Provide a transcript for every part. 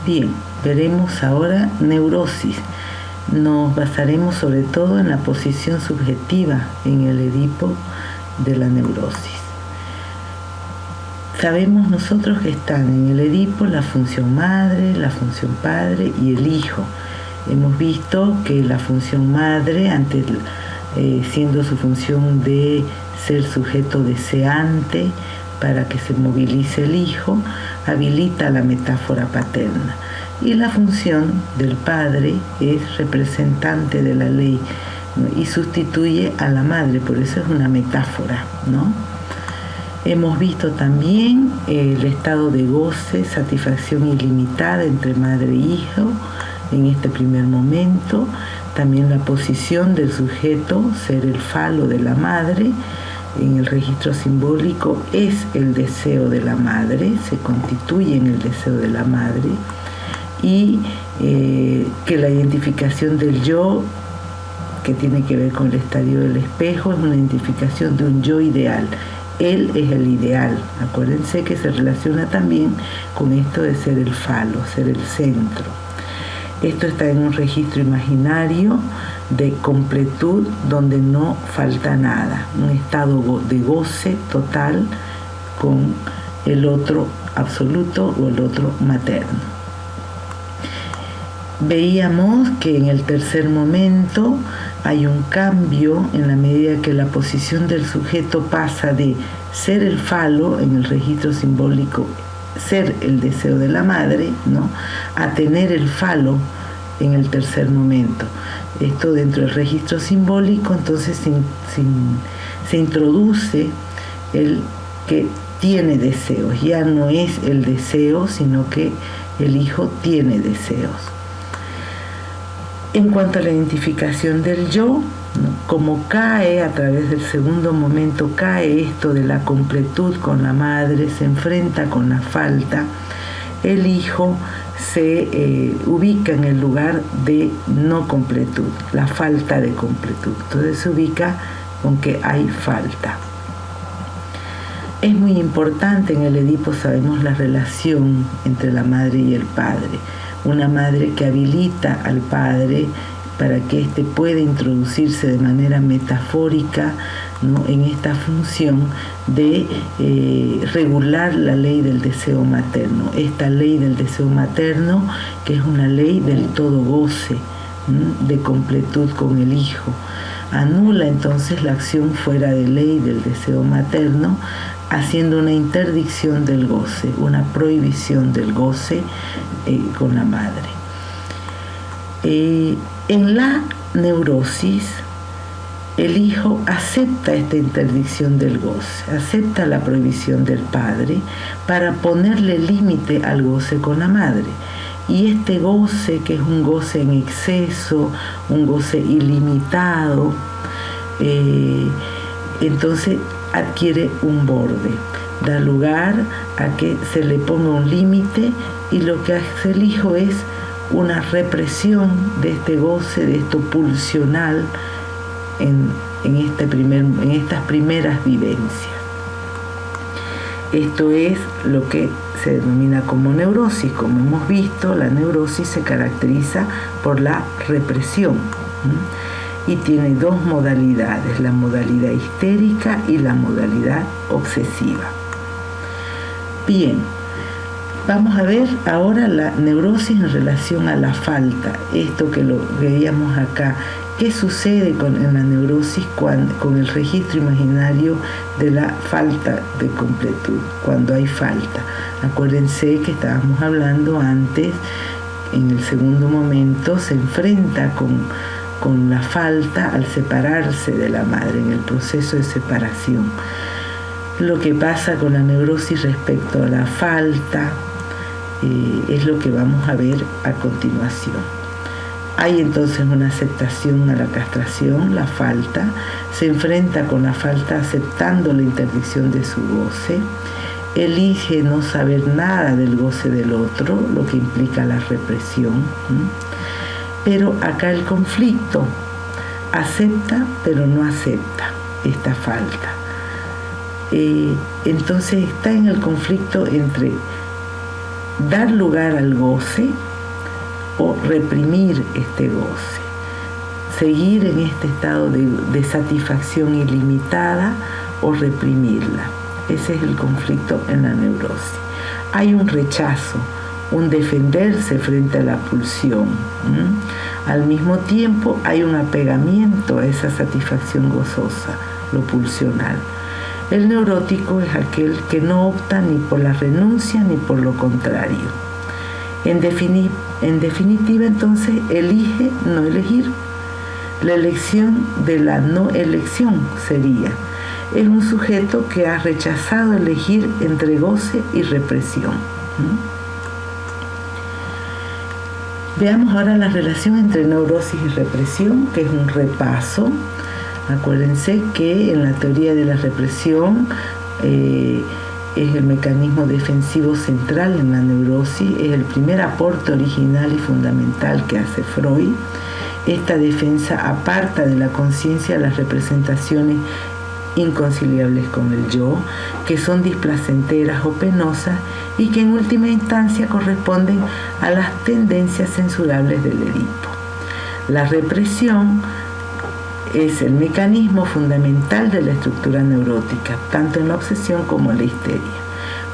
Bien, veremos ahora neurosis. Nos basaremos sobre todo en la posición subjetiva en el Edipo de la neurosis. Sabemos nosotros que están en el Edipo la función madre, la función padre y el hijo. Hemos visto que la función madre, siendo su función de ser sujeto deseante para que se movilice el hijo, habilita la metáfora paterna. Y la función del padre es representante de la ley, ¿no? Y sustituye a la madre, por eso es una metáfora, ¿no? Hemos visto también el estado de goce, satisfacción ilimitada entre madre e hijo en este primer momento. También la posición del sujeto, ser el falo de la madre, en el registro simbólico es el deseo de la madre, se constituye en el deseo de la madre, y que la identificación del yo, que tiene que ver con el estadio del espejo, es una identificación de un yo ideal. Él es el ideal. Acuérdense que se relaciona también con esto de ser el falo, ser el centro. Esto está en un registro imaginario de completud donde no falta nada, un estado de goce total con el otro absoluto o el otro materno. Veíamos que en el tercer momento hay un cambio en la medida que la posición del sujeto pasa de ser el falo en el registro simbólico, ser el deseo de la madre, ¿no?, a tener el falo en el tercer momento. Esto dentro del registro simbólico, entonces se introduce el que tiene deseos. Ya no es el deseo, sino que el hijo tiene deseos. En cuanto a la identificación del yo, ¿no?, como cae a través del segundo momento, cae esto de la completud con la madre, se enfrenta con la falta, el hijo se ubica en el lugar de no completud, la falta de completud. Entonces se ubica con que hay falta. Es muy importante en el Edipo, sabemos, la relación entre la madre y el padre. Una madre que habilita al padre para que éste pueda introducirse de manera metafórica, ¿no?, en esta función de regular la ley del deseo materno. Esta ley del deseo materno, que es una ley del todo goce, ¿no?, de completud con el hijo, anula entonces la acción fuera de ley del deseo materno, haciendo una interdicción del goce, una prohibición del goce con la madre. En la neurosis, el hijo acepta esta interdicción del goce, acepta la prohibición del padre para ponerle límite al goce con la madre. Y este goce, que es un goce en exceso, un goce ilimitado, entonces adquiere un borde, da lugar a que se le ponga un límite, y lo que hace el hijo es una represión de este goce, de esto pulsional en estas primeras vivencias. Esto es lo que se denomina como neurosis. Como hemos visto, la neurosis se caracteriza por la represión, y tiene dos modalidades, la modalidad histérica y la modalidad obsesiva. Bien, vamos a ver ahora la neurosis en relación a la falta, esto que lo veíamos acá. ¿Qué sucede en la neurosis con el registro imaginario de la falta de completud, cuando hay falta? Acuérdense que estábamos hablando antes, en el segundo momento se enfrenta con la falta al separarse de la madre, en el proceso de separación. Lo que pasa con la neurosis respecto a la falta es lo que vamos a ver a continuación. Hay entonces una aceptación a la castración, la falta, se enfrenta con la falta aceptando la interdicción de su goce, elige no saber nada del goce del otro, lo que implica la represión. Pero acá el conflicto, acepta pero no acepta esta falta. Entonces está en el conflicto entre dar lugar al goce o reprimir este goce, seguir en este estado de satisfacción ilimitada o reprimirla. Ese es el conflicto en la neurosis. Hay un rechazo, un defenderse frente a la pulsión. Al mismo tiempo hay un apegamiento a esa satisfacción gozosa, lo pulsional. El neurótico es aquel que no opta ni por la renuncia ni por lo contrario. En definitiva, entonces, elige no elegir. La elección de la no elección sería: es un sujeto que ha rechazado elegir entre goce y represión. Veamos ahora la relación entre neurosis y represión, que es un repaso. Acuérdense que en la teoría de la represión es el mecanismo defensivo central en la neurosis, es el primer aporte original y fundamental que hace Freud. Esta defensa aparta de la conciencia las representaciones inconciliables con el yo, que son displacenteras o penosas y que en última instancia corresponden a las tendencias censurables del Edipo. La represión es el mecanismo fundamental de la estructura neurótica, tanto en la obsesión como en la histeria.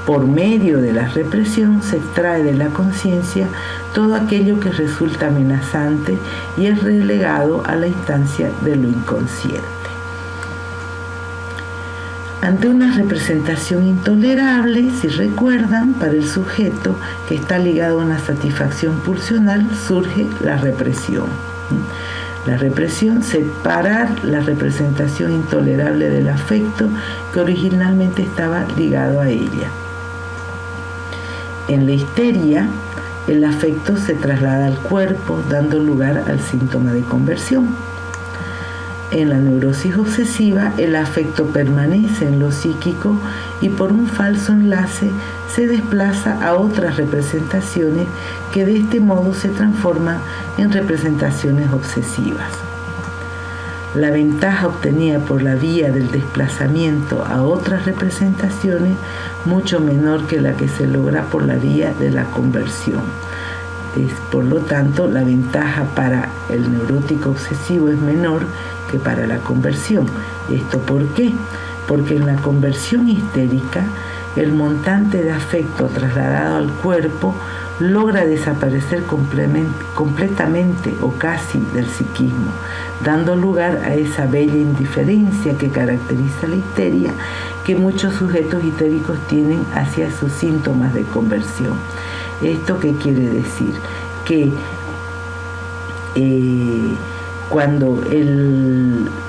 Por medio de la represión se extrae de la conciencia todo aquello que resulta amenazante y es relegado a la instancia de lo inconsciente. Ante una representación intolerable, si recuerdan, para el sujeto que está ligado a una satisfacción pulsional, surge la represión. La represión, separar la representación intolerable del afecto que originalmente estaba ligado a ella. En la histeria, el afecto se traslada al cuerpo, dando lugar al síntoma de conversión. En la neurosis obsesiva, el afecto permanece en lo psíquico y por un falso enlace se desplaza a otras representaciones que de este modo se transforman en representaciones obsesivas. La ventaja obtenida por la vía del desplazamiento a otras representaciones mucho menor que la que se logra por la vía de la conversión. Por lo tanto, la ventaja para el neurótico obsesivo es menor que para la conversión. ¿Esto por qué? Porque en la conversión histérica, el montante de afecto trasladado al cuerpo logra desaparecer completamente o casi del psiquismo, dando lugar a esa bella indiferencia que caracteriza la histeria que muchos sujetos histéricos tienen hacia sus síntomas de conversión. ¿Esto qué quiere decir? Que cuando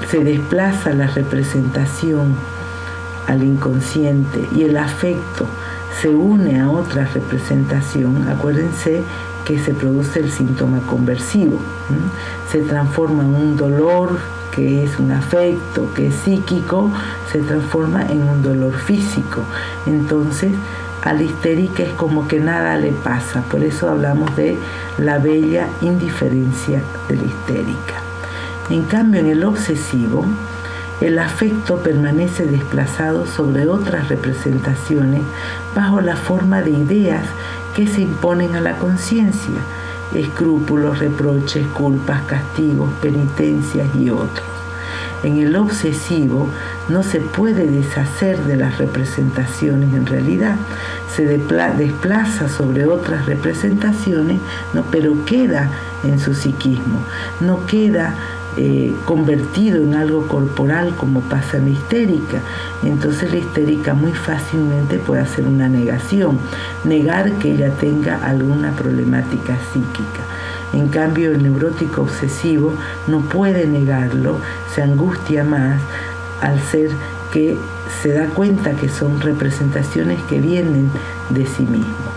se desplaza la representación al inconsciente y el afecto se une a otra representación, acuérdense que se produce el síntoma conversivo. Se transforma en un dolor que es un afecto, que es psíquico, se transforma en un dolor físico. Entonces, a la histérica es como que nada le pasa. Por eso hablamos de la bella indiferencia de la histérica. En cambio, en el obsesivo, el afecto permanece desplazado sobre otras representaciones bajo la forma de ideas que se imponen a la conciencia: escrúpulos, reproches, culpas, castigos, penitencias y otros. En el obsesivo no se puede deshacer de las representaciones en realidad, se desplaza sobre otras representaciones, ¿no? Pero queda en su psiquismo, no queda convertido en algo corporal como pasa en la histérica. Entonces la histérica muy fácilmente puede hacer una negación, negar que ella tenga alguna problemática psíquica. En cambio, el neurótico obsesivo no puede negarlo, se angustia más al ser que se da cuenta que son representaciones que vienen de sí mismo.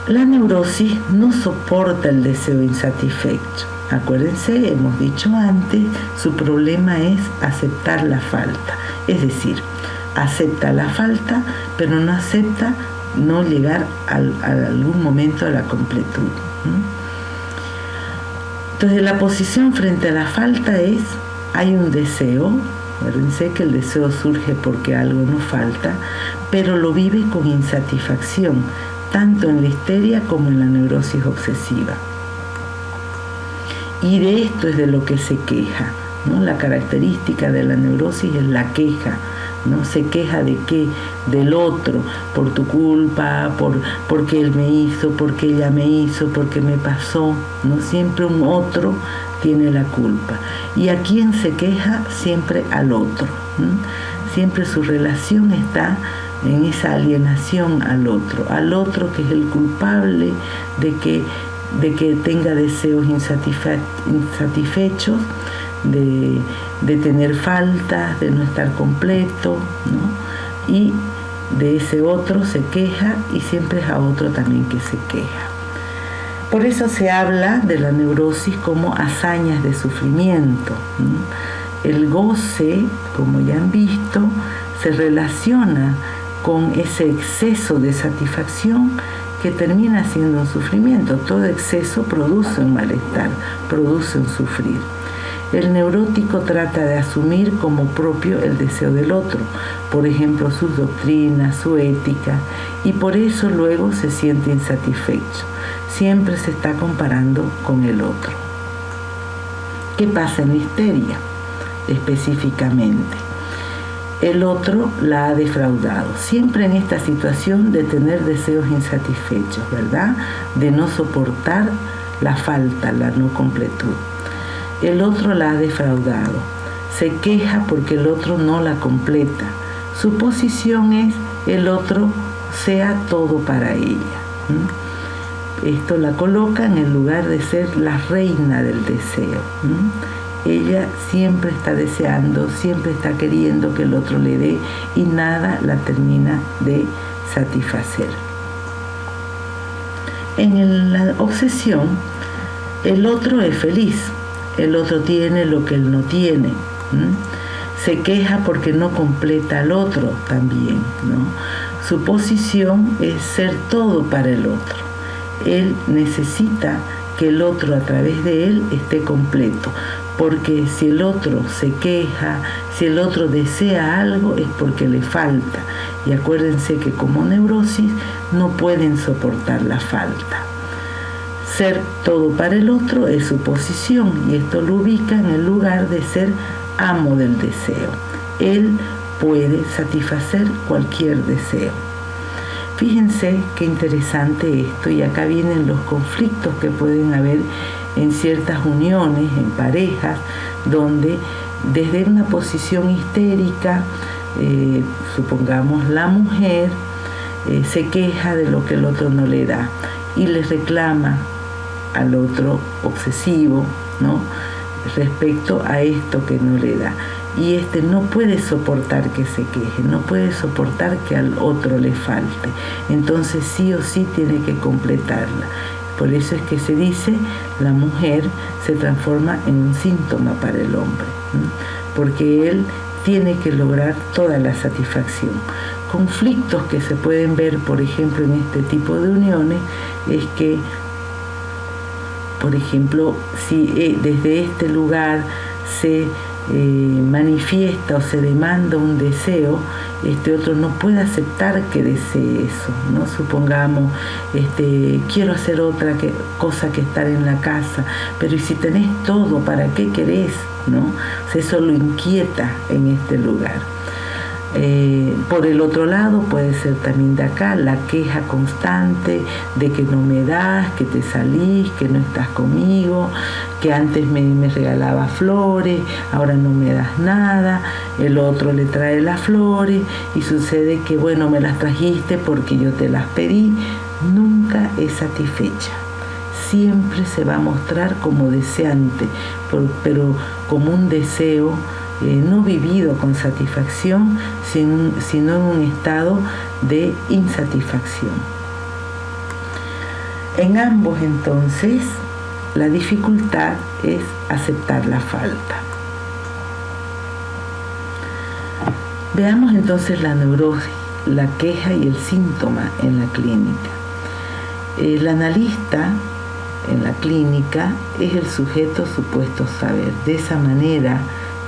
La neurosis no soporta el deseo insatisfecho. Acuérdense, hemos dicho antes, su problema es aceptar la falta. Es decir, acepta la falta, pero no acepta no llegar a algún momento a la completud. Entonces, la posición frente a la falta es: hay un deseo, Acuérdense que el deseo surge porque algo nos falta, pero lo vive con insatisfacción, tanto en la histeria como en la neurosis obsesiva. Y de esto es de lo que se queja, ¿no? La característica de la neurosis es la queja, ¿no? Se queja de qué, del otro, por tu culpa, porque él me hizo, porque ella me hizo, porque me pasó, ¿no? Siempre un otro tiene la culpa. ¿Y a quién se queja? Siempre al otro, ¿no? Siempre su relación está en esa alienación al otro que es el culpable de que tenga deseos insatisfechos, de tener faltas, de no estar completo, ¿no? Y de ese otro se queja y siempre es a otro también que se queja. Por eso se habla de la neurosis como hazañas de sufrimiento, ¿no? El goce, como ya han visto, se relaciona con ese exceso de satisfacción que termina siendo un sufrimiento. Todo exceso produce un malestar, produce un sufrir. El neurótico trata de asumir como propio el deseo del otro, por ejemplo, sus doctrinas, su ética, y por eso luego se siente insatisfecho. Siempre se está comparando con el otro. ¿Qué pasa en la histeria? Específicamente, el otro la ha defraudado. Siempre en esta situación de tener deseos insatisfechos, ¿verdad? De no soportar la falta, la no completud. El otro la ha defraudado. Se queja porque el otro no la completa. Su posición es el otro sea todo para ella. Esto la coloca en el lugar de ser la reina del deseo. Ella siempre está deseando, siempre está queriendo que el otro le dé y nada la termina de satisfacer. En la obsesión, el otro es feliz, el otro tiene lo que él no tiene. Se queja porque no completa al otro también, ¿no? Su posición es ser todo para el otro. Él necesita que el otro a través de él esté completo, porque si el otro se queja, si el otro desea algo es porque le falta. Y acuérdense que como neurosis no pueden soportar la falta. Ser todo para el otro es su posición y esto lo ubica en el lugar de ser amo del deseo. Él puede satisfacer cualquier deseo. Fíjense qué interesante esto, y acá vienen los conflictos que pueden haber en ciertas uniones, en parejas, donde desde una posición histérica, supongamos la mujer, se queja de lo que el otro no le da y le reclama al otro obsesivo, ¿no? Respecto a esto que no le da. Y no puede soportar que se queje, no puede soportar que al otro le falte. Entonces sí o sí tiene que completarla. Por eso es que se dice, la mujer se transforma en un síntoma para el hombre, ¿no? Porque él tiene que lograr toda la satisfacción. Conflictos que se pueden ver, por ejemplo, en este tipo de uniones, es que, por ejemplo, si desde este lugar se manifiesta o se demanda un deseo, este otro no puede aceptar que desee eso, ¿no? Supongamos, quiero hacer otra cosa que estar en la casa, pero ¿y si tenés todo, para qué querés? ¿No? O sea, eso lo inquieta en este lugar. Por el otro lado puede ser también de acá la queja constante de que no me das, que te salís, que no estás conmigo, que antes me regalaba flores, ahora no me das nada. El otro le trae las flores y sucede que, bueno, me las trajiste porque yo te las pedí. Nunca es satisfecha. Siempre se va a mostrar como deseante, pero como un deseo no vivido con satisfacción, sino en un estado de insatisfacción. En ambos, entonces, la dificultad es aceptar la falta. Veamos entonces la neurosis, la queja y el síntoma en la clínica. El analista en la clínica es el sujeto supuesto saber. De esa manera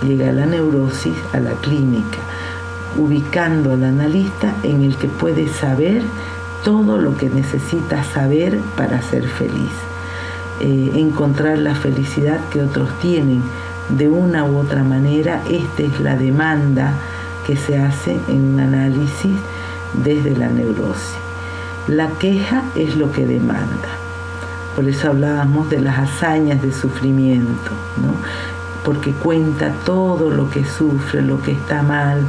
llega la neurosis a la clínica, ubicando al analista en el que puede saber todo lo que necesita saber para ser feliz. Encontrar la felicidad que otros tienen de una u otra manera. Esta es la demanda que se hace en un análisis desde la neurosis. La queja es lo que demanda. Por eso hablábamos de las hazañas de sufrimiento, ¿no? Porque cuenta todo lo que sufre, lo que está mal,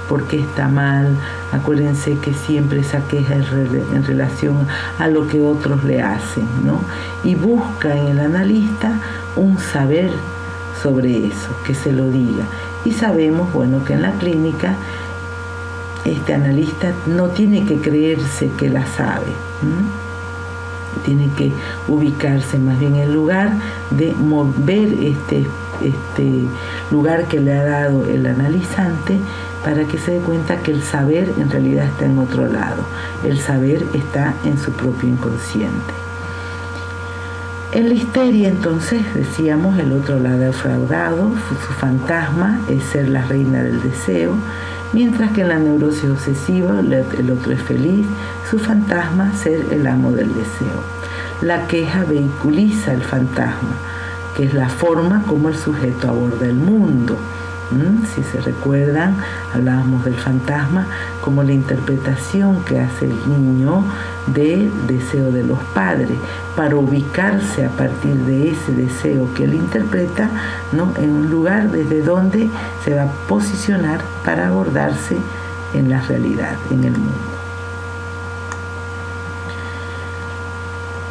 por qué está mal. Acuérdense que siempre esa queja es en relación a lo que otros le hacen, ¿no? Y busca en el analista un saber sobre eso, que se lo diga. Y sabemos, bueno, que en la clínica este analista no tiene que creerse que la sabe, tiene que ubicarse más bien en el lugar de mover este lugar que le ha dado el analizante, para que se dé cuenta que el saber en realidad está en otro lado. El saber está en su propio inconsciente. En la histeria, entonces, decíamos, el otro lado defraudado, su fantasma es ser la reina del deseo, mientras que en la neurosis obsesiva el otro es feliz, su fantasma ser el amo del deseo. La queja vehiculiza el fantasma, que es la forma como el sujeto aborda el mundo. Si se recuerdan, hablábamos del fantasma como la interpretación que hace el niño del deseo de los padres, para ubicarse a partir de ese deseo que él interpreta, ¿no?, en un lugar desde donde se va a posicionar para abordarse en la realidad, en el mundo.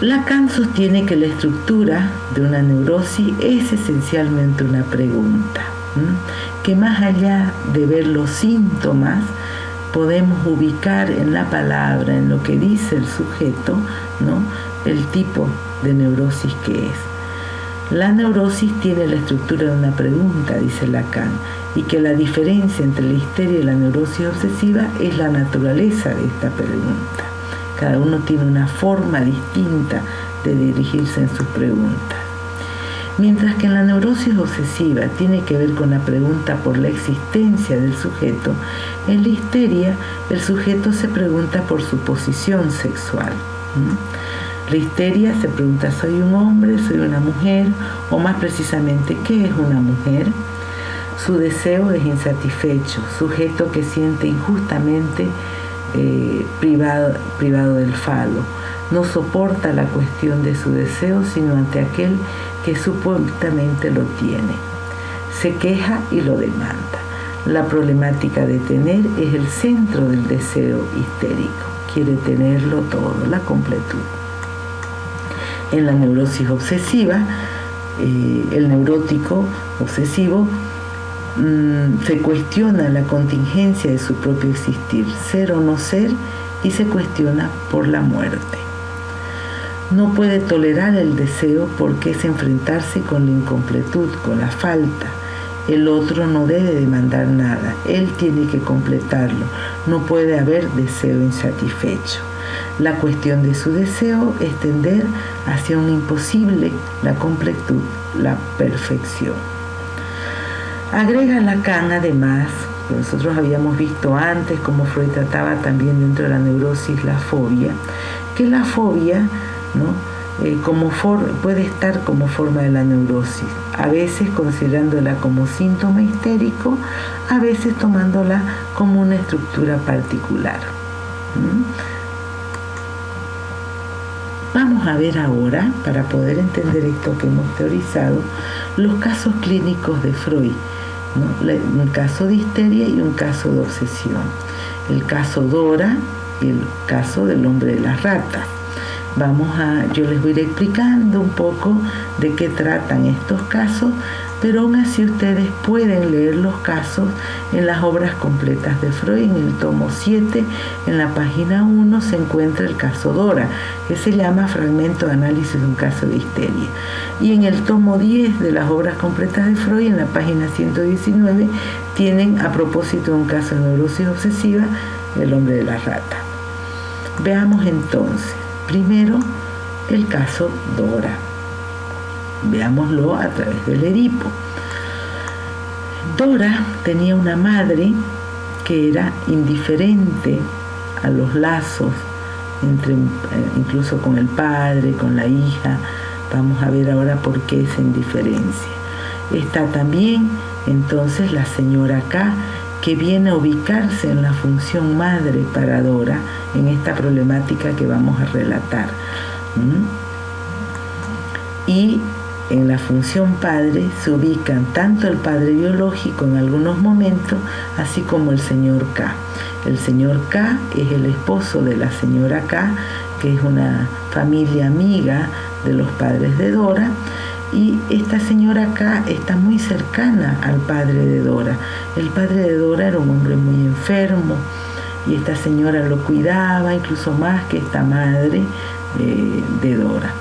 Lacan sostiene que la estructura de una neurosis es esencialmente una pregunta, que más allá de ver los síntomas, podemos ubicar en la palabra, en lo que dice el sujeto, ¿no?, el tipo de neurosis que es. La neurosis tiene la estructura de una pregunta, dice Lacan, y que la diferencia entre la histeria y la neurosis obsesiva es la naturaleza de esta pregunta. Cada uno tiene una forma distinta de dirigirse en sus preguntas. Mientras que en la neurosis obsesiva tiene que ver con la pregunta por la existencia del sujeto, en la histeria el sujeto se pregunta por su posición sexual. La histeria se pregunta: ¿soy un hombre? ¿Soy una mujer? O más precisamente, ¿qué es una mujer? Su deseo es insatisfecho, sujeto que siente injustamente privado del falo. No soporta la cuestión de su deseo, sino ante aquel que supuestamente lo tiene. Se queja y lo demanda. La problemática de tener es el centro del deseo histérico. Quiere tenerlo todo, la completud. En la neurosis obsesiva, el neurótico obsesivo se cuestiona la contingencia de su propio existir, ser o no ser, y se cuestiona por la muerte. No puede tolerar el deseo porque es enfrentarse con la incompletud, con la falta. El otro no debe demandar nada, él tiene que completarlo. No puede haber deseo insatisfecho. La cuestión de su deseo es tender hacia un imposible, la completud, la perfección. Agrega Lacan, además, nosotros habíamos visto antes cómo Freud trataba también dentro de la neurosis la fobia, que la fobia, ¿no?, puede estar como forma de la neurosis, a veces considerándola como síntoma histérico, a veces tomándola como una estructura particular. Vamos a ver ahora, para poder entender esto que hemos teorizado, los casos clínicos de Freud, ¿no? Un caso de histeria y un caso de obsesión. El caso Dora y el caso del hombre de las ratas. Yo les voy a ir explicando un poco de qué tratan estos casos, pero aún así ustedes pueden leer los casos en las obras completas de Freud. En el tomo 7, en la página 1, se encuentra el caso Dora, que se llama Fragmento de análisis de un caso de histeria. Y en el tomo 10 de las obras completas de Freud, en la página 119, tienen, a propósito de un caso de neurosis obsesiva, el hombre de la rata. Veamos entonces, primero, el caso Dora. Veámoslo a través del Edipo. Dora tenía una madre que era indiferente a los lazos incluso con el padre, con la hija. Vamos a ver ahora por qué esa indiferencia. Está también entonces la señora K, que viene a ubicarse en la función madre para Dora en esta problemática que vamos a relatar. Y en la función padre se ubican tanto el padre biológico en algunos momentos, así como el señor K. El señor K es el esposo de la señora K, que es una familia amiga de los padres de Dora, y esta señora K está muy cercana al padre de Dora. El padre de Dora era un hombre muy enfermo y esta señora lo cuidaba, incluso más que esta madre de Dora.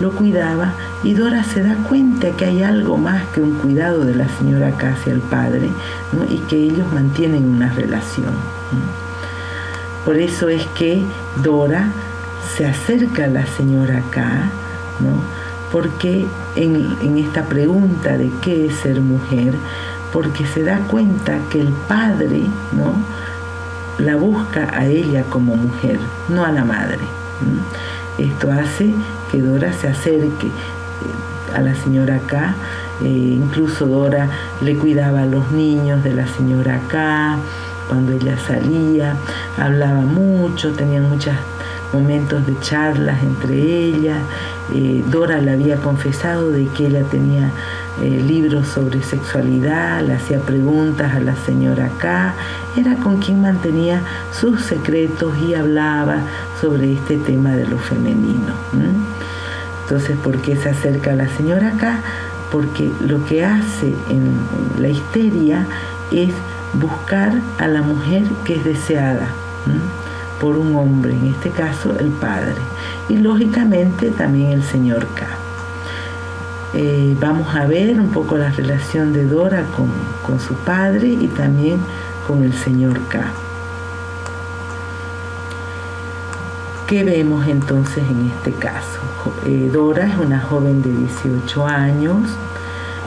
Lo cuidaba y Dora se da cuenta que hay algo más que un cuidado de la señora K hacia el padre, ¿no? Y que ellos mantienen una relación. Por eso es que Dora se acerca a la señora K, ¿no? Porque en esta pregunta de qué es ser mujer, porque se da cuenta que el padre, ¿no?, la busca a ella como mujer, no a la madre. Esto hace que Dora se acerque a la señora K. Incluso Dora le cuidaba a los niños de la señora K. Cuando ella salía, hablaba mucho, tenían muchos momentos de charlas entre ellas. Dora le había confesado de que ella tenía libros sobre sexualidad, le hacía preguntas a la señora K, era con quien mantenía sus secretos y hablaba sobre este tema de lo femenino. Entonces, ¿por qué se acerca a la señora K? Porque lo que hace en la histeria es buscar a la mujer que es deseada por un hombre, en este caso el padre, y lógicamente también el señor K. Vamos a ver un poco la relación de Dora con su padre y también con el señor K. ¿Qué vemos entonces en este caso? Dora es una joven de 18 años,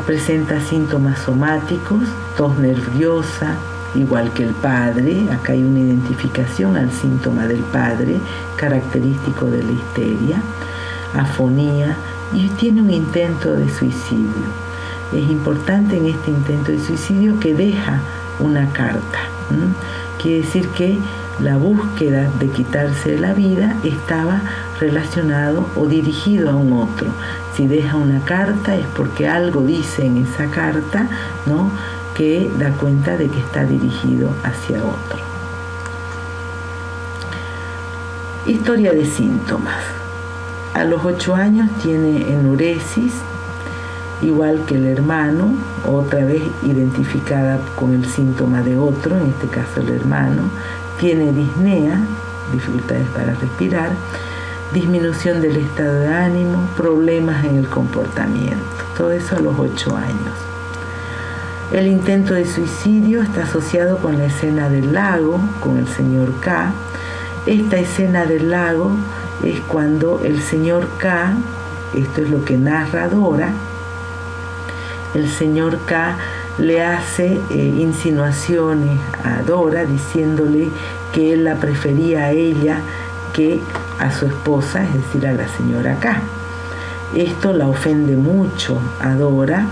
presenta síntomas somáticos, tos nerviosa, igual que el padre. Acá hay una identificación al síntoma del padre, característico de la histeria, afonía, y tiene un intento de suicidio. Es importante en este intento de suicidio que deja una carta. Quiere decir que la búsqueda de quitarse la vida estaba relacionado o dirigido a un otro. Si deja una carta es porque algo dice en esa carta, ¿no?, que da cuenta de que está dirigido hacia otro. Historia de síntomas. A los 8 años tiene enuresis, igual que el hermano, otra vez identificada con el síntoma de otro, en este caso el hermano. Tiene disnea, dificultades para respirar, disminución del estado de ánimo, problemas en el comportamiento. Todo eso a los 8 años. El intento de suicidio está asociado con la escena del lago, con el señor K. Esta escena del lago es cuando el señor K, esto es lo que narra Dora, el señor K le hace insinuaciones a Dora diciéndole que él la prefería a ella que a su esposa, es decir, a la señora K. Esto la ofende mucho a Dora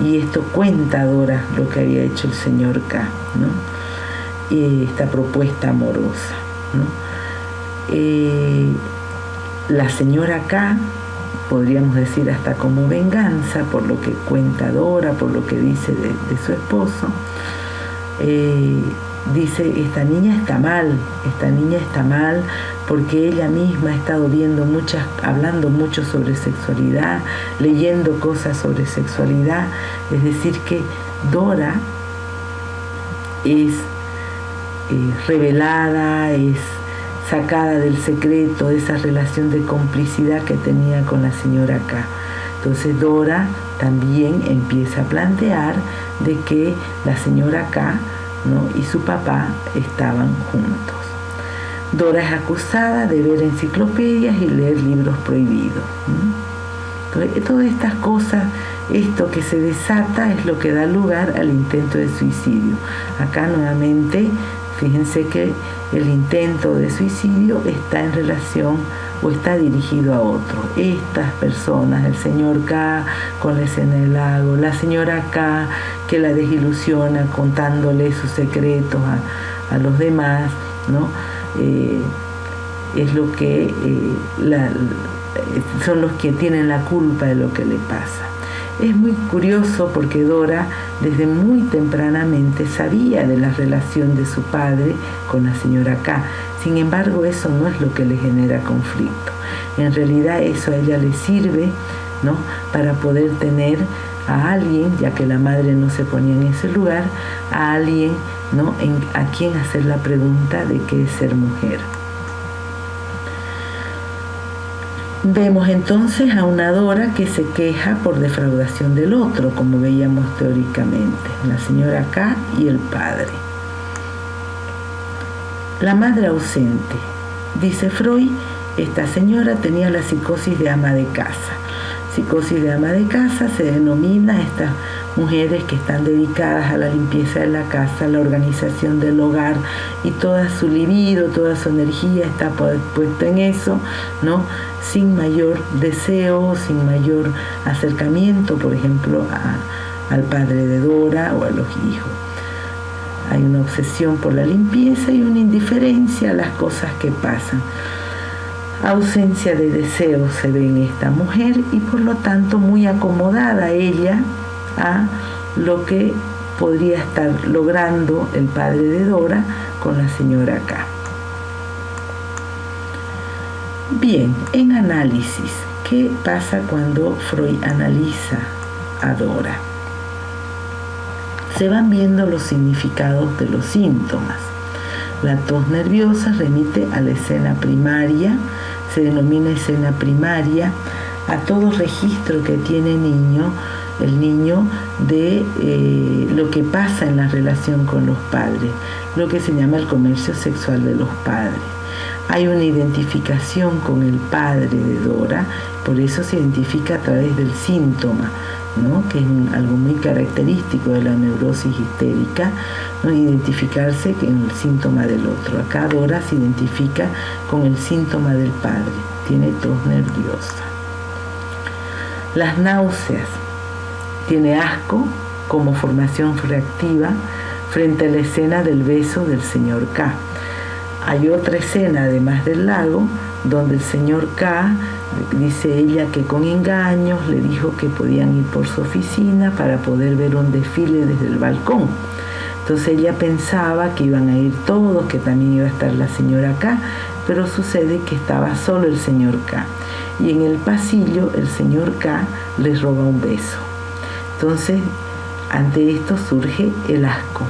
y esto cuenta a Dora lo que había hecho el señor K, ¿no? Esta propuesta amorosa, ¿no? La señora K, podríamos decir hasta como venganza por lo que cuenta Dora, por lo que dice de su esposo, dice: esta niña está mal porque ella misma ha estado hablando mucho sobre sexualidad, leyendo cosas sobre sexualidad. Es decir, que Dora es revelada, es sacada del secreto de esa relación de complicidad que tenía con la señora K. Entonces Dora también empieza a plantear de que la señora K, ¿no?, y su papá estaban juntos. Dora es acusada de ver enciclopedias y leer libros prohibidos. Entonces, todas estas cosas, esto que se desata es lo que da lugar al intento de suicidio. Acá nuevamente, fíjense que el intento de suicidio está en relación o está dirigido a otro. Estas personas, el señor K con la escena del lago, la señora K que la desilusiona contándole sus secretos a los demás, ¿no? Es lo que son los que tienen la culpa de lo que le pasa. Es muy curioso porque Dora desde muy tempranamente sabía de la relación de su padre con la señora K. Sin embargo, eso no es lo que le genera conflicto. En realidad eso a ella le sirve, ¿no?, para poder tener a alguien, ya que la madre no se ponía en ese lugar, a alguien, ¿no?, a quien hacer la pregunta de qué es ser mujer. Vemos entonces a una Dora que se queja por defraudación del otro, como veíamos teóricamente, la señora K y el padre. La madre ausente. Dice Freud, esta señora tenía la psicosis de ama de casa. Psicosis de ama de casa se denomina a estas mujeres que están dedicadas a la limpieza de la casa, a la organización del hogar, y toda su libido, toda su energía está puesta en eso, ¿no?, sin mayor deseo, sin mayor acercamiento, por ejemplo, al padre de Dora o a los hijos. Hay una obsesión por la limpieza y una indiferencia a las cosas que pasan. Ausencia de deseo se ve en esta mujer y por lo tanto muy acomodada ella a lo que podría estar logrando el padre de Dora con la señora K. Bien, en análisis, ¿qué pasa cuando Freud analiza a Dora? Se van viendo los significados de los síntomas. La tos nerviosa remite a la escena primaria, se denomina escena primaria a todo registro que tiene el niño de lo que pasa en la relación con los padres, lo que se llama el comercio sexual de los padres. Hay una identificación con el padre de Dora, por eso se identifica a través del síntoma, ¿no?, que es algo muy característico de la neurosis histérica, ¿no?, identificarse en el síntoma del otro. Acá Dora se identifica con el síntoma del padre, tiene tos nerviosa. Las náuseas, tiene asco como formación reactiva frente a la escena del beso del señor K. Hay otra escena, además del lago, donde el señor K, dice ella que con engaños le dijo que podían ir por su oficina para poder ver un desfile desde el balcón. Entonces ella pensaba que iban a ir todos, que también iba a estar la señora K, pero sucede que estaba solo el señor K. Y en el pasillo el señor K les roba un beso. Entonces, ante esto surge el asco.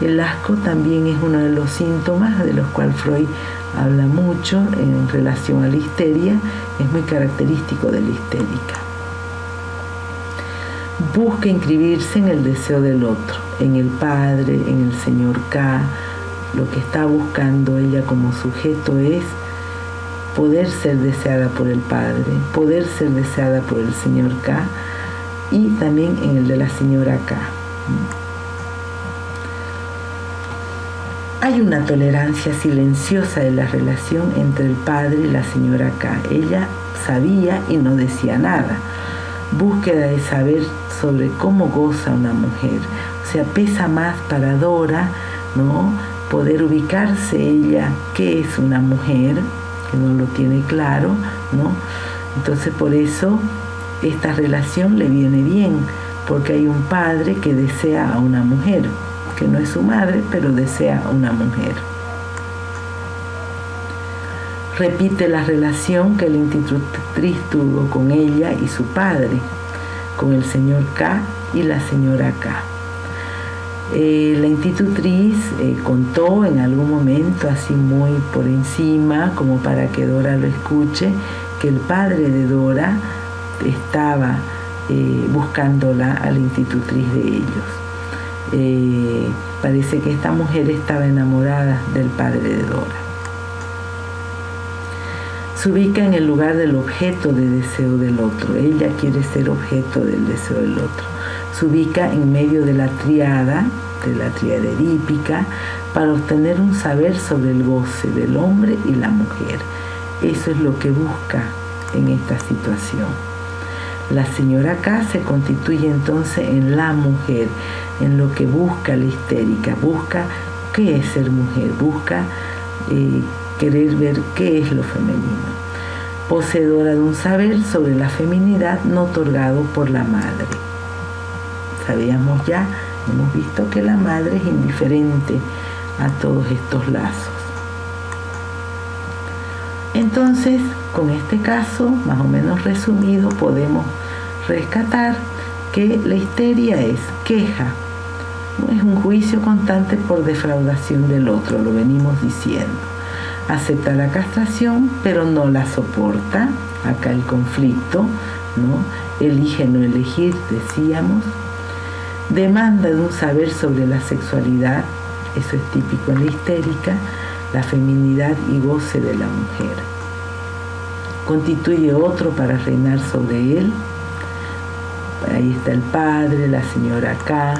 El asco también es uno de los síntomas de los cuales Freud habla mucho en relación a la histeria, es muy característico de la histérica. Busca inscribirse en el deseo del otro, en el padre, en el señor K. Lo que está buscando ella como sujeto es poder ser deseada por el padre, poder ser deseada por el señor K y también en el de la señora K. Hay una tolerancia silenciosa de la relación entre el padre y la señora K. Ella sabía y no decía nada. Búsqueda de saber sobre cómo goza una mujer. O sea, pesa más para Dora, ¿no?, poder ubicarse ella qué es una mujer, que no lo tiene claro, ¿no? Entonces por eso esta relación le viene bien, porque hay un padre que desea a una mujer, que no es su madre, pero desea a una mujer. Repite la relación que la institutriz tuvo con ella y su padre, con el señor K y la señora K. La institutriz contó en algún momento, así muy por encima, como para que Dora lo escuche, que el padre de Dora estaba buscándola a la institutriz de ellos. Parece que esta mujer estaba enamorada del padre de Dora. Se ubica en el lugar del objeto de deseo del otro. Ella quiere ser objeto del deseo del otro. Se ubica en medio de la tríada edípica, para obtener un saber sobre el goce del hombre y la mujer. Eso es lo que busca en esta situación. La señora K se constituye entonces en la mujer, en lo que busca la histérica. Busca qué es ser mujer, busca querer ver qué es lo femenino. Poseedora de un saber sobre la feminidad no otorgado por la madre. Sabíamos ya, hemos visto que la madre es indiferente a todos estos lazos. Entonces, con este caso, más o menos resumido, podemos rescatar que la histeria es queja, no es un juicio constante por defraudación del otro, lo venimos diciendo. Acepta la castración, pero no la soporta. Acá el conflicto, ¿no? Elige no elegir, decíamos. Demanda de un saber sobre la sexualidad, eso es típico en la histérica, la feminidad y goce de la mujer. Constituye otro para reinar sobre él. Ahí está el padre, la señora K.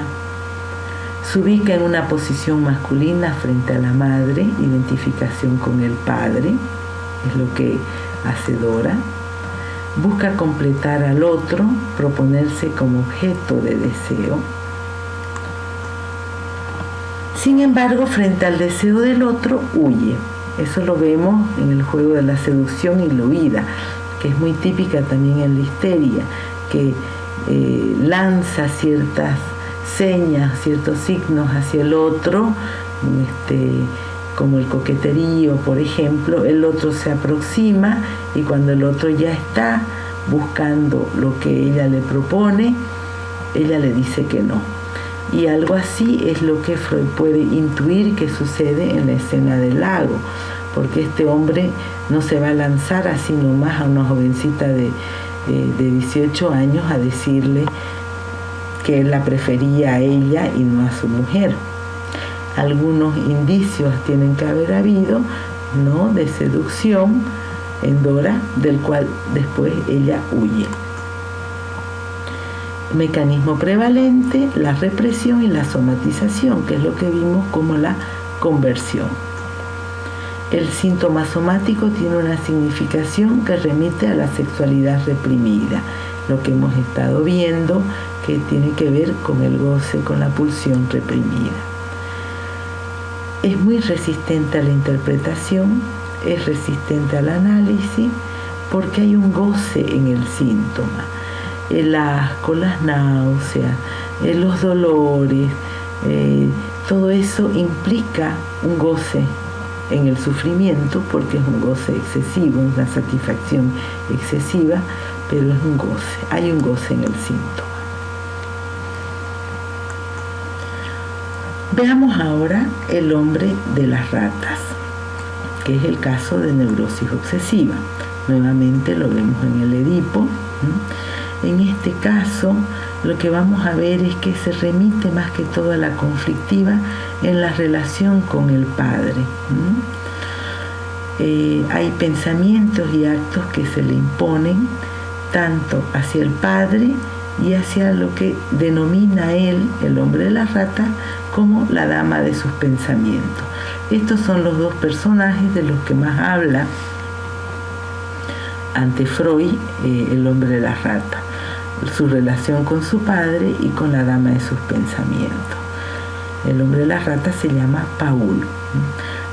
Se ubica en una posición masculina frente a la madre, identificación con el padre, es lo que hace Dora. Busca completar al otro, proponerse como objeto de deseo. Sin embargo, frente al deseo del otro, huye. Eso lo vemos en el juego de la seducción y la huida, que es muy típica también en la histeria, que lanza ciertas señas, ciertos signos hacia el otro, como el coqueterío, por ejemplo. El otro se aproxima y cuando el otro ya está buscando lo que ella le propone, ella le dice que no. Y algo así es lo que Freud puede intuir que sucede en la escena del lago, porque este hombre no se va a lanzar así nomás a una jovencita de 18 años a decirle que él la prefería a ella y no a su mujer. Algunos indicios tienen que haber habido, ¿no?, de seducción en Dora, del cual después ella huye. Mecanismo prevalente, la represión y la somatización, que es lo que vimos como la conversión. El síntoma somático tiene una significación que remite a la sexualidad reprimida, lo que hemos estado viendo, que tiene que ver con el goce, con la pulsión reprimida. Es muy resistente a la interpretación, es resistente al análisis, porque hay un goce en el síntoma. El asco, las náuseas, los dolores, todo eso implica un goce en el sufrimiento, porque es un goce excesivo, una satisfacción excesiva, pero es un goce, hay un goce en el síntoma. Veamos ahora el hombre de las ratas, que es el caso de neurosis obsesiva. Nuevamente lo vemos en el Edipo. En este caso, lo que vamos a ver es que se remite más que todo a la conflictiva en la relación con el padre. Hay pensamientos y actos que se le imponen tanto hacia el padre y hacia lo que denomina él, el hombre de las ratas, como la dama de sus pensamientos. Estos son los dos personajes de los que más habla ante Freud, el hombre de las ratas, su relación con su padre y con la dama de sus pensamientos. El hombre de las ratas se llama Paul.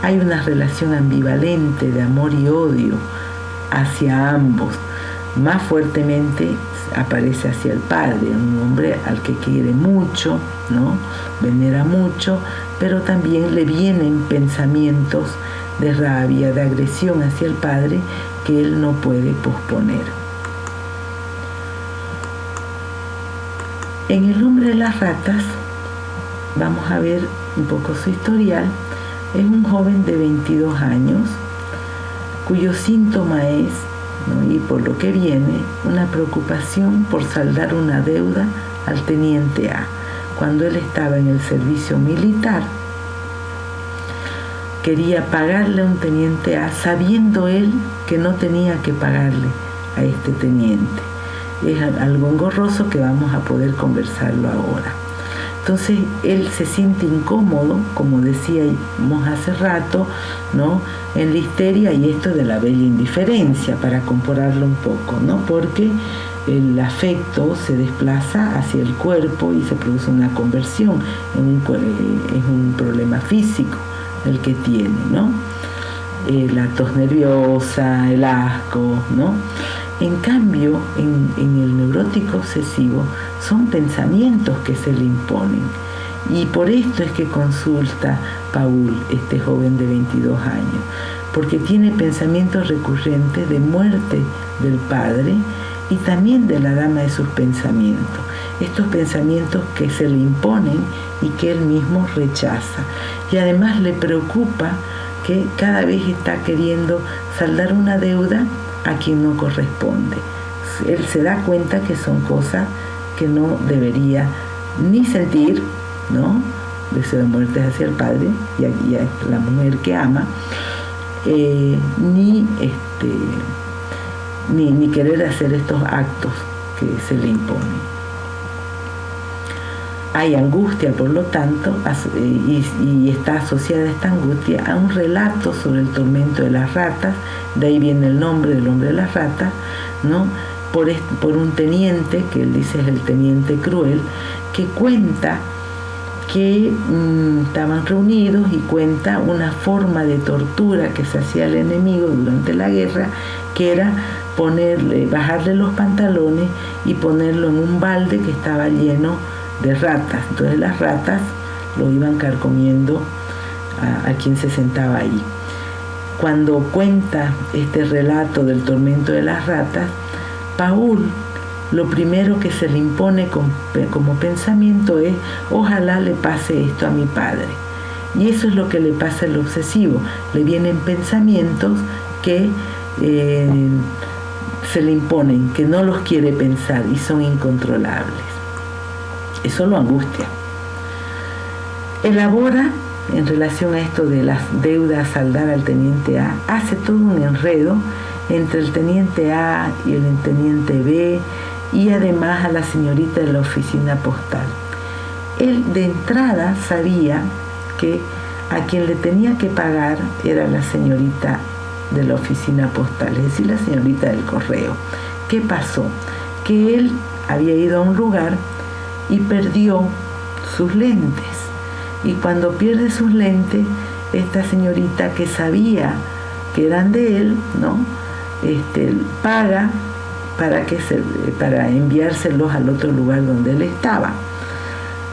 Hay una relación ambivalente de amor y odio hacia ambos. Más fuertemente aparece hacia el padre, un hombre al que quiere mucho, ¿no?, venera mucho, pero también le vienen pensamientos de rabia, de agresión hacia el padre que él no puede posponer. En el hombre de las ratas, vamos a ver un poco su historial. Es un joven de 22 años, cuyo síntoma es, ¿no?, y por lo que viene, una preocupación por saldar una deuda al teniente A. Cuando él estaba en el servicio militar, quería pagarle a un teniente A sabiendo él que no tenía que pagarle a este teniente. Es algo engorroso que vamos a poder conversarlo ahora. Entonces él se siente incómodo, como decíamos hace rato, ¿no?, en la histeria, y esto de la bella indiferencia, para compararlo un poco, ¿no?, porque el afecto se desplaza hacia el cuerpo y se produce una conversión, es un problema físico el que tiene, ¿no? La tos nerviosa, el asco, ¿no? En cambio, en el neurótico obsesivo son pensamientos que se le imponen. Y por esto es que consulta Paul, este joven de 22 años, porque tiene pensamientos recurrentes de muerte del padre y también de la dama de sus pensamientos. Estos pensamientos que se le imponen y que él mismo rechaza. Y además le preocupa que cada vez está queriendo saldar una deuda a quien no corresponde. Él se da cuenta que son cosas que no debería ni sentir, ¿no?, deseo de muerte hacia el padre y a la mujer que ama, ni querer hacer estos actos que se le imponen. Hay angustia, por lo tanto, y está asociada esta angustia a un relato sobre el tormento de las ratas. De ahí viene el nombre del hombre de las ratas, ¿no?, por un teniente, que él dice es el teniente cruel, que cuenta que estaban reunidos y cuenta una forma de tortura que se hacía al enemigo durante la guerra, que era bajarle los pantalones y ponerlo en un balde que estaba lleno de ratas. Entonces las ratas lo iban carcomiendo a quien se sentaba ahí. Cuando cuenta este relato del tormento de las ratas, Paul, lo primero que se le impone como pensamiento es: ojalá le pase esto a mi padre. Y eso es lo que le pasa al obsesivo. Le vienen pensamientos que se le imponen, que no los quiere pensar y son incontrolables. Eso lo angustia. Elabora, en relación a esto de las deudas a saldar al teniente A, hace todo un enredo entre el teniente A y el teniente B, y además a la señorita de la oficina postal. Él de entrada sabía que a quien le tenía que pagar era la señorita de la oficina postal, es decir, la señorita del correo. ¿Qué pasó? Que él había ido a un lugar y perdió sus lentes. Y cuando pierde sus lentes, esta señorita, que sabía que eran de él, ¿no?, paga para enviárselos al otro lugar donde él estaba.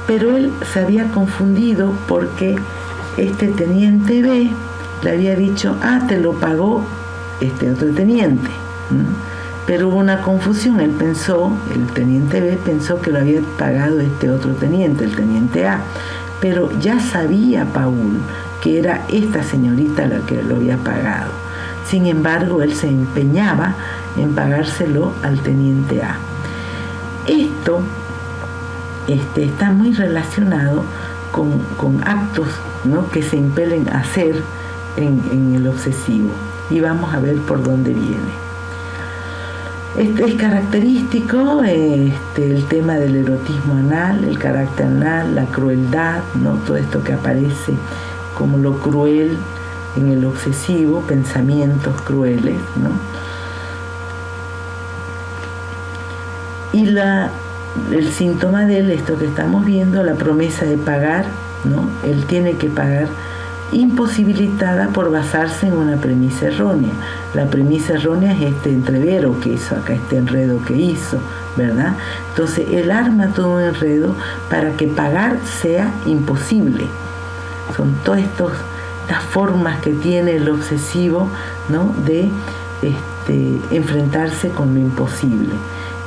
Pero él se había confundido porque este teniente B le había dicho: te lo pagó este otro teniente. Pero hubo una confusión. El teniente B pensó que lo había pagado este otro teniente, el teniente A. Pero ya sabía Paul que era esta señorita la que lo había pagado. Sin embargo, él se empeñaba en pagárselo al teniente A. Esto está muy relacionado con actos, ¿no?, que se impelen a hacer en el obsesivo. Y vamos a ver por dónde viene. Es característico el tema del erotismo anal, el carácter anal, la crueldad, ¿no?, todo esto que aparece como lo cruel en el obsesivo, pensamientos crueles, ¿no? Y el síntoma de él, esto que estamos viendo, la promesa de pagar, ¿no? Él tiene que pagar, imposibilitada por basarse en una premisa errónea. La premisa errónea es este entrevero que hizo acá, este enredo que hizo, ¿verdad? Entonces él arma todo un enredo para que pagar sea imposible. Son todas estas formas que tiene el obsesivo, ¿no?, de enfrentarse con lo imposible.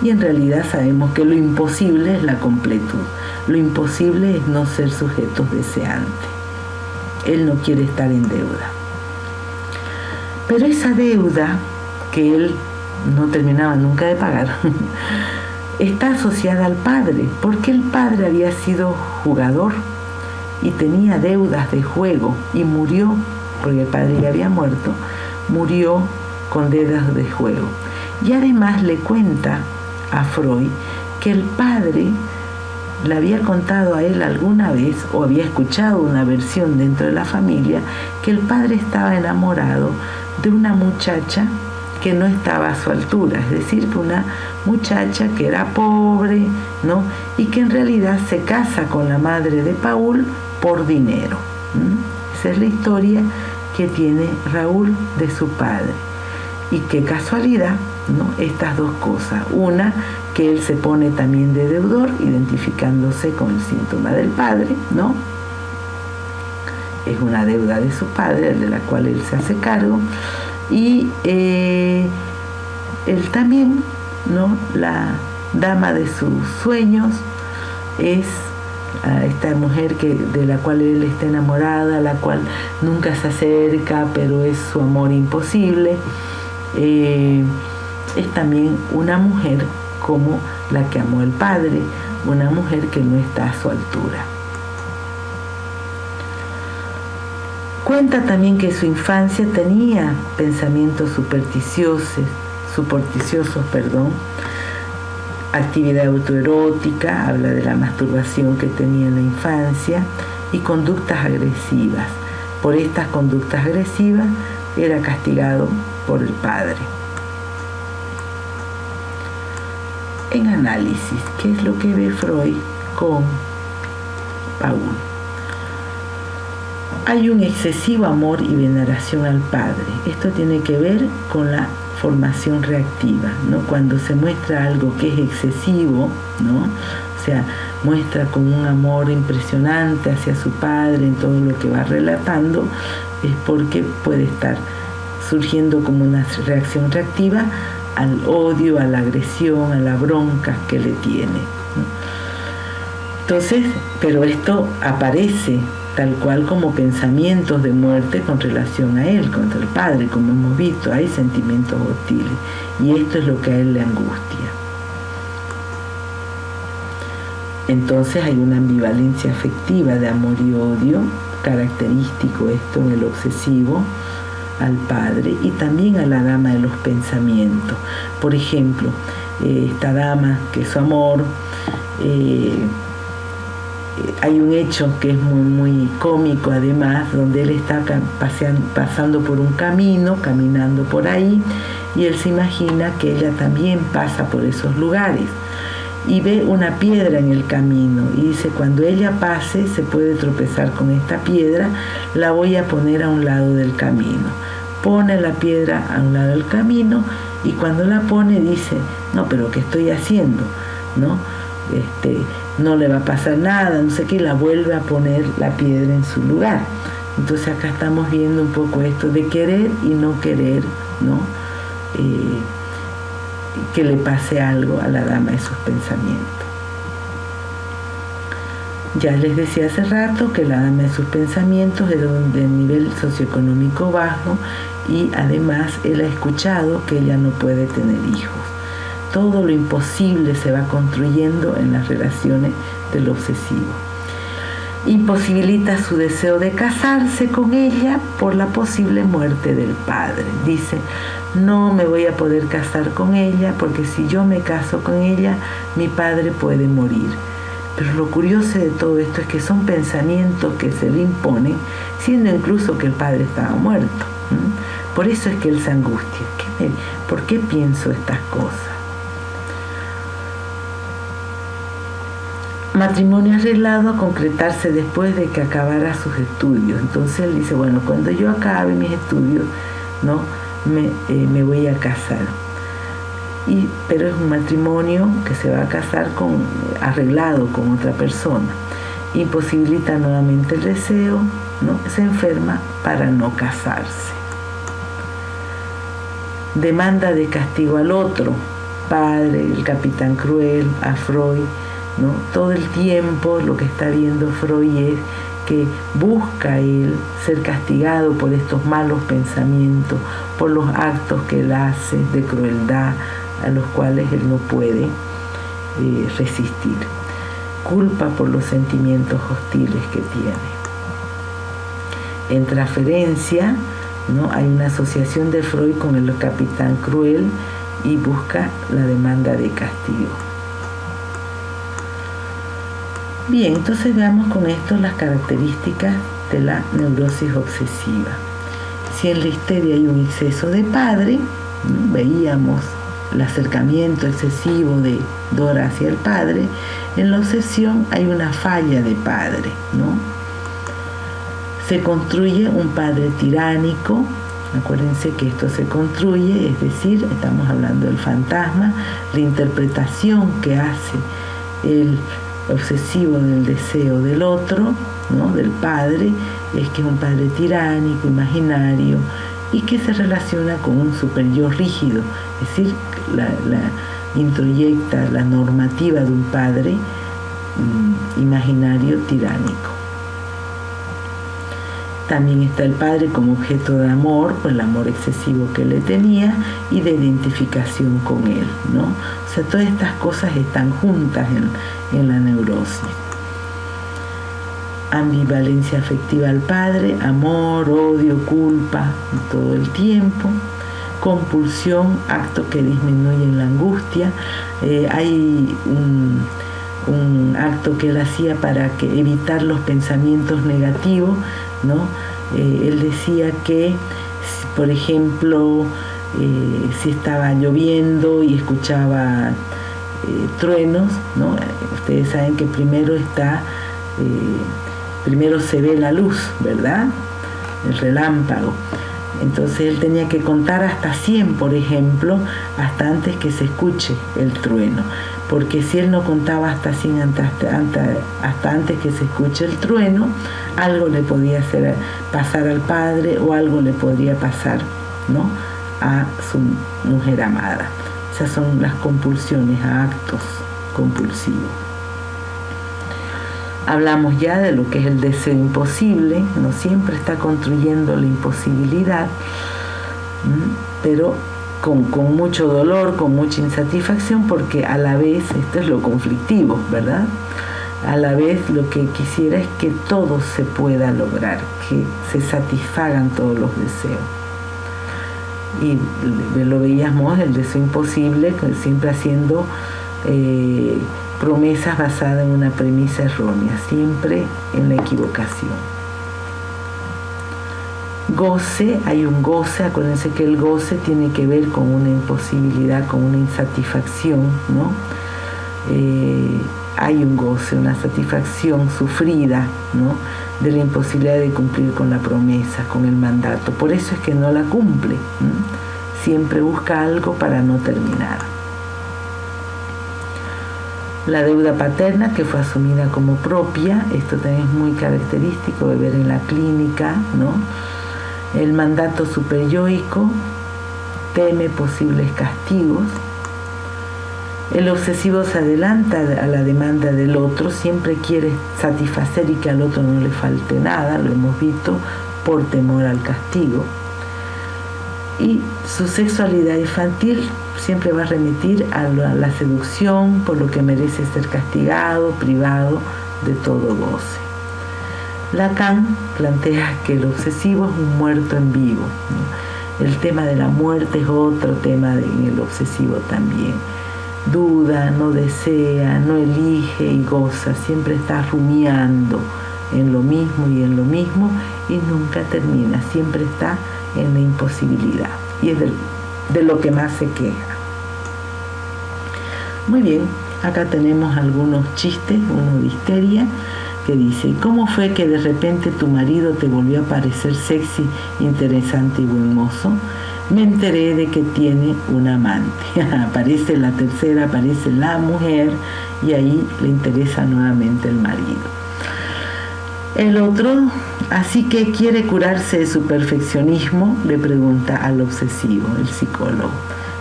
Y en realidad sabemos que lo imposible es la completud. Lo imposible es no ser sujetos deseantes. Él no quiere estar en deuda. Pero esa deuda que él no terminaba nunca de pagar está asociada al padre, porque el padre había sido jugador y tenía deudas de juego y murió porque el padre ya había muerto, murió con dedos de juego. Y además le cuenta a Freud que el padre le había contado a él alguna vez, o había escuchado una versión dentro de la familia, que el padre estaba enamorado de una muchacha que no estaba a su altura, es decir, que una muchacha que era pobre, ¿no? Y que en realidad se casa con la madre de Paul por dinero. Esa es la historia que tiene Raúl de su padre. Y qué casualidad, ¿no? Estas dos cosas. Una, que él se pone también de deudor, identificándose con el síntoma del padre, ¿no? Es una deuda de su padre, de la cual él se hace cargo. Y él también, ¿no? La dama de sus sueños es esta mujer de la cual él está enamorada, la cual nunca se acerca, pero es su amor imposible. Es también una mujer como la que amó el padre, una mujer que no está a su altura. Cuenta también que en su infancia tenía pensamientos supersticiosos, actividad autoerótica, habla de la masturbación que tenía en la infancia y conductas agresivas. Por estas conductas agresivas era castigado por el padre. En análisis, ¿qué es lo que ve Freud con Paul? Hay un excesivo amor y veneración al padre. Esto tiene que ver con la formación reactiva, ¿no? Cuando se muestra algo que es excesivo, ¿no? O sea, muestra con un amor impresionante hacia su padre en todo lo que va relatando, es porque puede estar surgiendo como una reacción reactiva al odio, a la agresión, a la bronca que le tiene, ¿no? Entonces, pero esto aparece tal cual como pensamientos de muerte con relación a él, contra el padre, como hemos visto, hay sentimientos hostiles, y esto es lo que a él le angustia. Entonces hay una ambivalencia afectiva de amor y odio, característico esto en el obsesivo, al padre y también a la dama de los pensamientos. Por ejemplo, esta dama que es su amor, hay un hecho que es muy, muy cómico además, donde él está pasando por un camino, caminando por ahí, y él se imagina que ella también pasa por esos lugares y ve una piedra en el camino y dice, cuando ella pase se puede tropezar con esta piedra, la voy a poner a un lado del camino. Pone la piedra a un lado del camino y cuando la pone dice, no, pero ¿qué estoy haciendo? ¿No? No le va a pasar nada, no sé qué, y la vuelve a poner la piedra en su lugar. Entonces acá estamos viendo un poco esto de querer y no querer, ¿no? Que le pase algo a la dama de sus pensamientos. Ya les decía hace rato que la dama de sus pensamientos es de nivel socioeconómico bajo y además él ha escuchado que ella no puede tener hijos. Todo lo imposible se va construyendo en las relaciones del obsesivo. Imposibilita su deseo de casarse con ella por la posible muerte del padre. Dice, no me voy a poder casar con ella porque si yo me caso con ella, mi padre puede morir. Pero lo curioso de todo esto es que son pensamientos que se le imponen, siendo incluso que el padre estaba muerto. Por eso es que él se angustia. ¿Por qué pienso estas cosas? Matrimonio arreglado a concretarse después de que acabara sus estudios. Entonces él dice, bueno, cuando yo acabe mis estudios, ¿no? Me voy a casar. Pero es un matrimonio que se va a casar arreglado con otra persona. Imposibilita nuevamente el deseo, ¿no? Se enferma para no casarse. Demanda de castigo al otro, padre, el capitán cruel, a Freud, ¿no? Todo el tiempo lo que está viendo Freud es que busca él ser castigado por estos malos pensamientos, por los actos que él hace de crueldad a los cuales él no puede resistir. Culpa por los sentimientos hostiles que tiene. en transferencia, ¿no? Hay una asociación de Freud con el capitán cruel y busca la demanda de castigo. Bien, entonces veamos con esto las características de la neurosis obsesiva. Si en la histeria hay un exceso de padre, ¿no? Veíamos el acercamiento excesivo de Dora hacia el padre, en la obsesión hay una falla de padre, ¿no? Se construye un padre tiránico. Acuérdense que esto se construye, es decir, estamos hablando del fantasma, la interpretación que hace el obsesivo del deseo del otro, ¿no? Del padre, es que es un padre tiránico, imaginario, y que se relaciona con un super-yo rígido, es decir, la introyecta la normativa de un padre imaginario tiránico. También está el padre como objeto de amor, por el amor excesivo que le tenía y de identificación con él, ¿no? O sea, todas estas cosas están juntas en la neurosis. Ambivalencia afectiva al padre, amor, odio, culpa, todo el tiempo. Compulsión, acto que disminuyen la angustia. Hay un acto que él hacía para evitar los pensamientos negativos, ¿no? Él decía que, por ejemplo, si estaba lloviendo y escuchaba truenos, ¿no? Ustedes saben que primero se ve la luz, ¿verdad? El relámpago. Entonces él tenía que contar hasta 100, por ejemplo, hasta antes que se escuche el trueno. Porque si él no contaba hasta 100 hasta antes que se escuche el trueno, algo le podía pasar al padre o algo le podría pasar, ¿no? A su mujer amada. Esas son las compulsiones, a actos compulsivos. Hablamos ya de lo que es el deseo imposible, no siempre está construyendo la imposibilidad, pero con mucho dolor, con mucha insatisfacción, porque a la vez, esto es lo conflictivo, ¿verdad? A la vez lo que quisiera es que todo se pueda lograr, que se satisfagan todos los deseos. Y lo veíamos, el deseo imposible, siempre haciendo promesas basadas en una premisa errónea, siempre en la equivocación. Goce, hay un goce, acuérdense que el goce tiene que ver con una imposibilidad, con una insatisfacción, ¿no? Hay un goce, una satisfacción sufrida, ¿no? De la imposibilidad de cumplir con la promesa, con el mandato. Por eso es que no la cumple, ¿no? Siempre busca algo para no terminar. La deuda paterna, que fue asumida como propia, esto también es muy característico de ver en la clínica, ¿no? El mandato superyoico, teme posibles castigos. El obsesivo se adelanta a la demanda del otro, siempre quiere satisfacer y que al otro no le falte nada, lo hemos visto, por temor al castigo. Y su sexualidad infantil siempre va a remitir a la seducción, por lo que merece ser castigado, privado de todo goce. Lacan plantea que el obsesivo es un muerto en vivo, ¿no? El tema de la muerte es otro tema en el obsesivo también. Duda, no desea, no elige y goza, siempre está rumiando en lo mismo y nunca termina, siempre está en la imposibilidad y es de lo que más se queja. Muy bien, acá tenemos algunos chistes, uno de histeria que dice: ¿cómo fue que de repente tu marido te volvió a parecer sexy, interesante y buen mozo? Me enteré de que tiene un amante. Aparece la tercera, aparece la mujer y ahí le interesa nuevamente el marido. El otro, así que quiere curarse de su perfeccionismo, le pregunta al obsesivo, el psicólogo.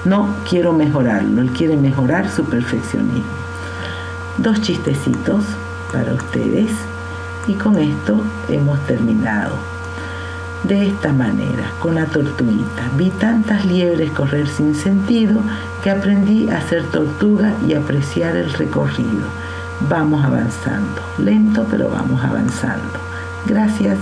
No, quiero mejorarlo, él quiere mejorar su perfeccionismo. Dos chistecitos para ustedes y con esto hemos terminado. De esta manera, con la tortuguita, vi tantas liebres correr sin sentido que aprendí a ser tortuga y apreciar el recorrido. Vamos avanzando, lento pero vamos avanzando. Gracias.